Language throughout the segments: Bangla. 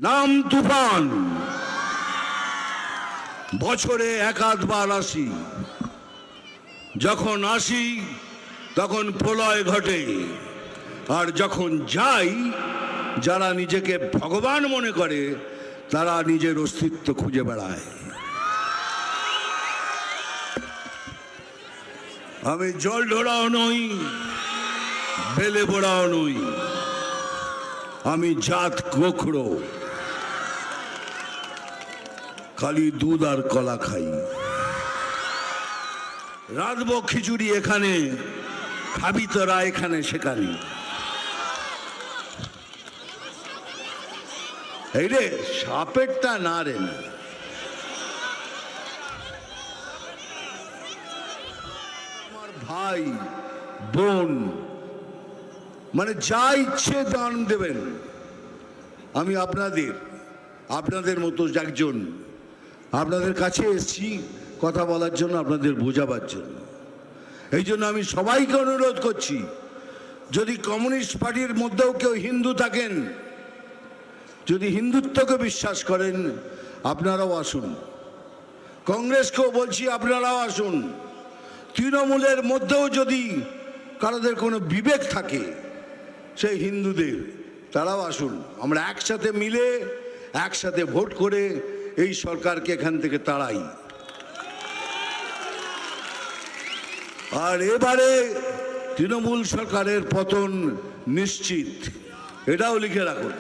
নাম তুফান, বছরে এক আধবার আসি, যখন আসি তখন প্রলয় ঘটে, আর যখন যাই যারা নিজেকে ভগবান মনে করে তারা নিজের অস্তিত্ব খুঁজে বেড়ায়। আমি জল ঢোড়াও নই, বেলে বোড়াও নই, আমি জাত গোখরো, খালি দুধ আর কলা খাই। রাঁধবো খিচুড়ি এখানে, খাবি তোরা এখানে সেখানে। এই রে সাপেরটা না রে, আমার ভাই বোন মানে যা ইচ্ছে দান দেবেন। আমি আপনাদের মতো একজন, আপনাদের কাছে এসেছি কথা বলার জন্য, আপনাদের বোঝাবার জন্য। এই জন্য আমি সবাইকে অনুরোধ করছি, যদি কমিউনিস্ট পার্টির মধ্যেও কেউ হিন্দু থাকেন, যদি হিন্দুত্বকে বিশ্বাস করেন, আপনারাও আসুন। কংগ্রেসকেও বলছি আপনারাও আসুন। তৃণমূলের মধ্যেও যদি কারোদের কোনো বিবেক থাকে সেই হিন্দুদের, তারাও আসুন। আমরা একসাথে মিলে একসাথে ভোট করে এই সরকারকে এখান থেকে তাড়াই। আর এবারে তৃণমূল সরকারের পতন নিশ্চিত, এটাও লিখে রাখুন।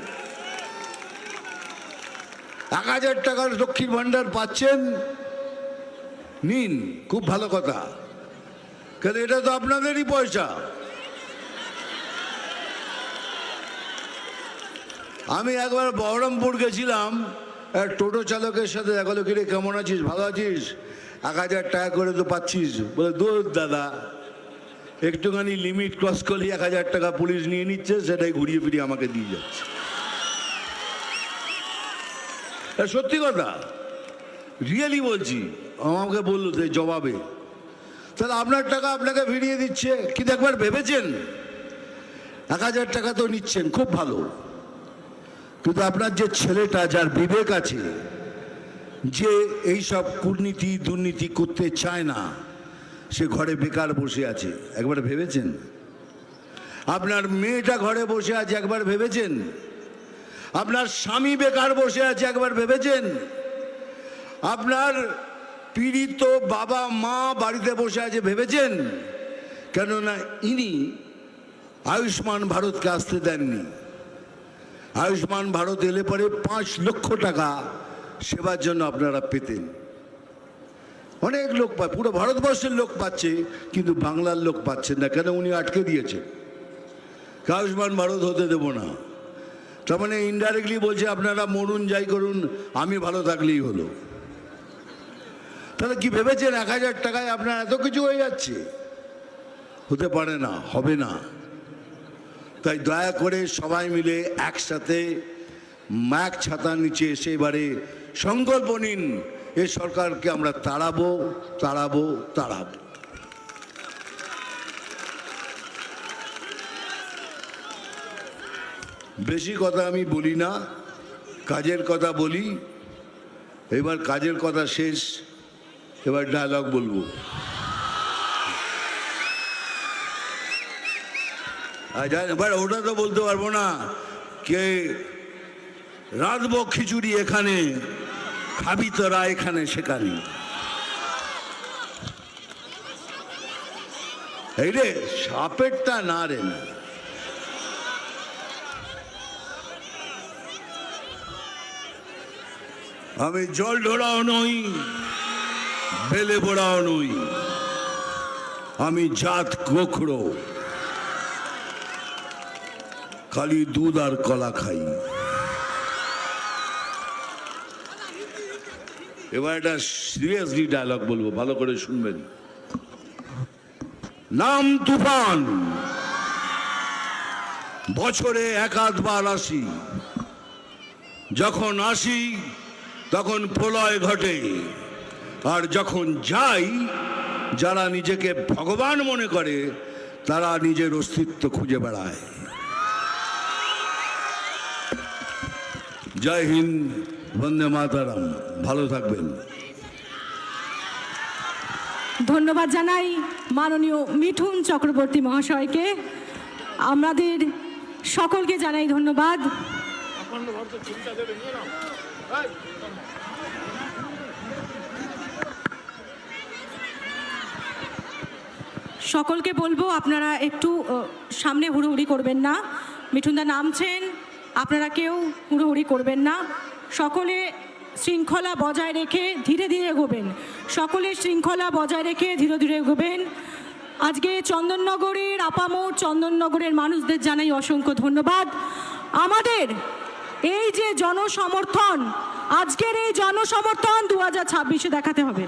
1000 টাকার লক্ষ্মীর ভাণ্ডার পাচ্ছেন, নিন, খুব ভালো কথা, কারণ এটা তো আপনাদেরই পয়সা। আমি একবার বহরমপুর গেছিলাম, এক টোটো চালকের সাথে দেখা হলো, কিরে কেমন আছিস, ভালো আছিস, 1000 টাকা করে তো পাচ্ছিস। বলে দূর দাদা, একটুখানি লিমিট ক্রস করলে 1000 টাকা পুলিশ নিয়ে নিচ্ছে, সেটাই ঘুরিয়ে ফিরিয়ে আমাকে দিয়ে যাচ্ছে। সত্যি কথা, রিয়েলি বলছি। আমাকে বললো যে জবাবে, তাহলে আপনার টাকা আপনাকে ফিরিয়ে দিচ্ছে, কিন্তু একবার ভেবেছেন 1000 টাকা তো নিচ্ছেন, খুব ভালো, কিন্তু আপনার যে ছেলেটা, যার বিবেক আছে, যে এই সব কূটনীতি দুর্নীতি করতে চায় না, সে ঘরে বেকার বসে আছে, একবার ভেবেছেন? আপনার মেয়েটা ঘরে বসে আছে, একবার ভেবেছেন? আপনার স্বামী বেকার বসে আছে, একবার ভেবেছেন? আপনার পীড়িত বাবা মা বাড়িতে বসে আছে, ভেবেছেন? কেননা ইনি আয়ুষ্মান ভারতকে আসতে দেননি। আয়ুষ্মান ভারত এলে পরে 5 লক্ষ টাকা সেবার জন্য আপনারা পেতেন। অনেক লোক পায়, পুরো ভারতবর্ষের লোক পাচ্ছে, কিন্তু বাংলার লোক পাচ্ছেন না। কেন? উনি আটকে দিয়েছেন, আয়ুষ্মান ভারত হতে দেব না। তার মানে ইনডাইরেক্টলি বলছে আপনারা মরুন, যাই করুন, আমি ভালো থাকলেই হলো। তাহলে কি ভেবেছেন 1000 টাকায় আপনার এত কিছু হয়ে যাচ্ছে? হতে পারে না, হবে না। তাই দয়া করে সবাই মিলে একসাথে এক ছাতার নিচে এসে এবারে সংকল্প নিন, এই সরকারকে আমরা তাড়াবো, তাড়াবো, তাড়াবো। বেশি কথা আমি বলি না, কাজের কথা বলি। এবার কাজের কথা শেষ, এবার ডায়লগ বলবো। এবার ওটা তো বলতে পারবো না, কে রাঁধবো খিচুড়ি এখানে, খাবি তোরা এখানে সেখানে। এই রে সাপেরটা না রে, না আমি জল ঢোড়াও নই, বেলে বোড়াও নই, আমি জাত গোখরো, খালি দুধ আর কলা খাই। এবার একটা সিরিয়াসলি ডায়লগ বলবো, ভালো করে শুনবেন। নাম তুফান, বছরে এক আধবার আসি, যখন আসি তখন প্রলয় ঘটে, আর যখন যাই যারা নিজেকে ভগবান মনে করে তারা নিজের অস্তিত্ব খুঁজে বেড়ায়। জয় হিন্দ, বন্দে মাতারাম। ভালো থাকবেন। ধন্যবাদ জানাই মাননীয় মিঠুন চক্রবর্তী মহাশয়কে। আমাদের সকলকে জানাই ধন্যবাদ। সকলকে বলবো আপনারা একটু সামনে হুড়োহুড়ি করবেন না। মিঠুনদা নামছেন, আপনারা কেউ হুড়োহুড়ি করবেন না। সকলে শৃঙ্খলা বজায় রেখে ধীরে ধীরে এগোবেন। সকলে শৃঙ্খলা বজায় রেখে ধীরে ধীরে এগোবেন। আজকে চন্দননগরের আপামর চন্দননগরের মানুষদের জানাই অসংখ্য ধন্যবাদ। আমাদের এই যে জনসমর্থন, আজকের এই জনসমর্থন 2026-এ দেখাতে হবে।